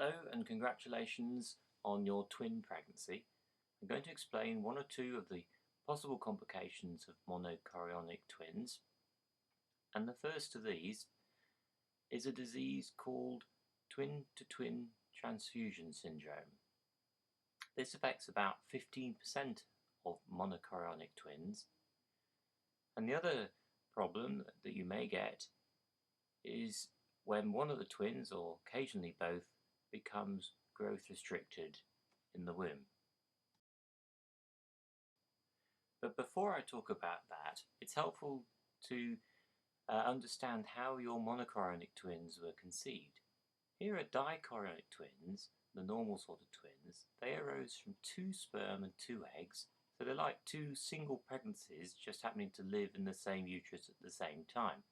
Hello and congratulations on your twin pregnancy. I'm going to explain one or two of the possible complications of monochorionic twins. And the first of these is a disease called twin-to-twin transfusion syndrome. This affects about 15% of monochorionic twins. And the other problem that you may get is when one of the twins, or occasionally both, becomes growth restricted in the womb. But before I talk about that, it's helpful to understand how your monochorionic twins were conceived. Here are dichorionic twins, the normal sort of twins. They arose from 2 sperm and 2 eggs, so they're like 2 single pregnancies just happening to live in the same uterus at the same time.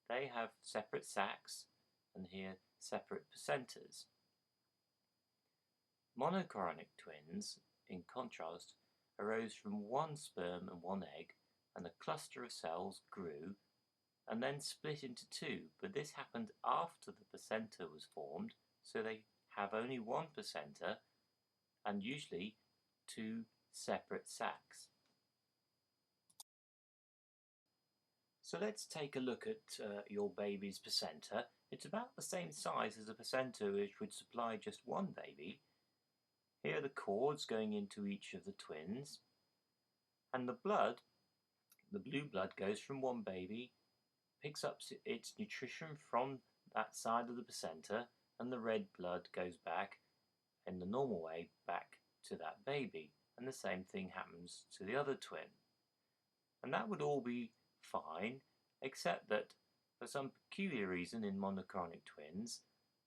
They have separate sacs and here separate placentas. Monochorionic twins, in contrast, arose from 1 sperm and 1 egg, and the cluster of cells grew and then split into 2, but this happened after the placenta was formed, so they have only 1 placenta and usually 2 separate sacs. So let's take a look at your baby's placenta. It's about the same size as a placenta which would supply just 1 baby. Here are the cords going into each of the twins, and the blood, the blue blood, goes from 1 baby, picks up its nutrition from that side of the placenta, and the red blood goes back in the normal way back to that baby, and the same thing happens to the other twin. And that would all be fine, except that for some peculiar reason in monochorionic twins,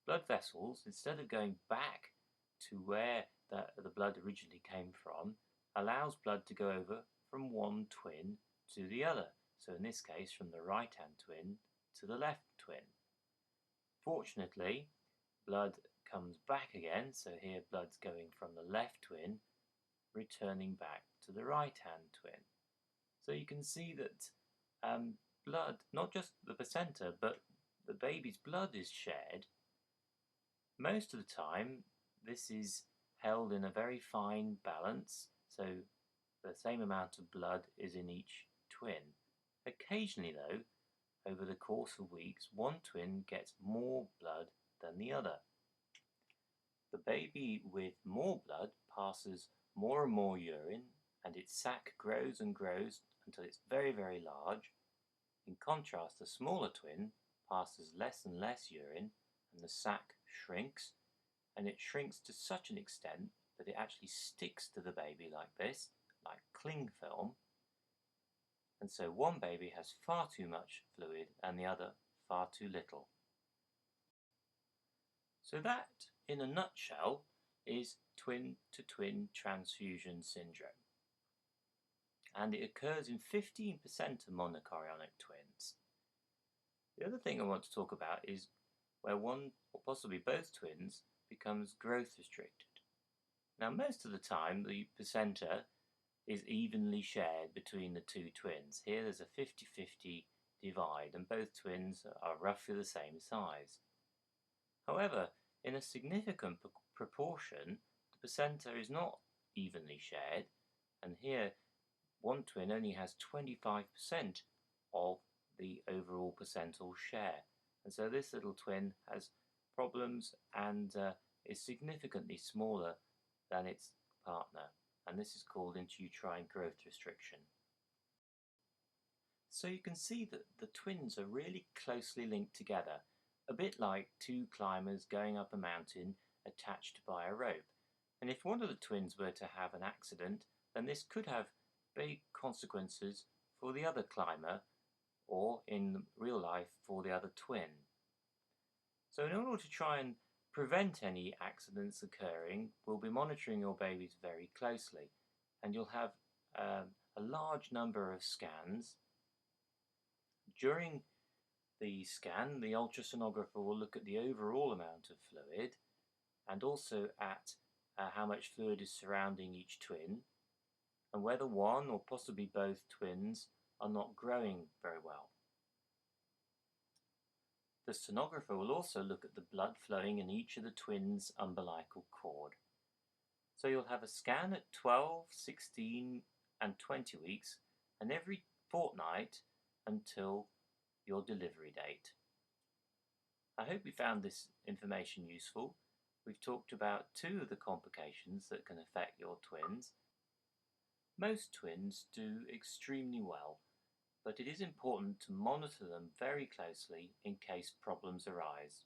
blood vessels, instead of going back to where the blood originally came from, allows blood to go over from 1 twin to the other. So in this case, from the right-hand twin to the left twin. Fortunately, blood comes back again, so here blood's going from the left twin, returning back to the right-hand twin. So you can see that blood, not just the placenta, but the baby's blood is shared. Most of the time, this is held in a very fine balance, so the same amount of blood is in each twin. Occasionally though, over the course of weeks, 1 twin gets more blood than the other. The baby with more blood passes more and more urine, and its sac grows and grows until it's very, very large. In contrast, the smaller twin passes less and less urine, and the sac shrinks, and it shrinks to such an extent that it actually sticks to the baby like this, like cling film. And so 1 baby has far too much fluid and the other far too little. So that, in a nutshell, is twin-to-twin transfusion syndrome. And it occurs in 15% of monochorionic twins. The other thing I want to talk about is where 1 or possibly both twins becomes growth restricted. Now most of the time the placenta is evenly shared between the 2 twins. Here there's a 50-50 divide and both twins are roughly the same size. However, in a significant proportion, the placenta is not evenly shared, and here 1 twin only has 25% of the overall placental share. And so this little twin has problems and is significantly smaller than its partner, and this is called intrauterine growth restriction. So you can see that the twins are really closely linked together, a bit like 2 climbers going up a mountain attached by a rope. And if one of the twins were to have an accident, then this could have big consequences for the other climber, or in real life for the other twin. So in order to try and prevent any accidents occurring, we'll be monitoring your babies very closely, and you'll have a large number of scans. During the scan, the ultrasonographer will look at the overall amount of fluid and also at how much fluid is surrounding each twin and whether 1 or possibly both twins are not growing very well. The sonographer will also look at the blood flowing in each of the twins' umbilical cord. So you'll have a scan at 12, 16 and 20 weeks and every fortnight until your delivery date. I hope you found this information useful. We've talked about two of the complications that can affect your twins. Most twins do extremely well, but it is important to monitor them very closely in case problems arise.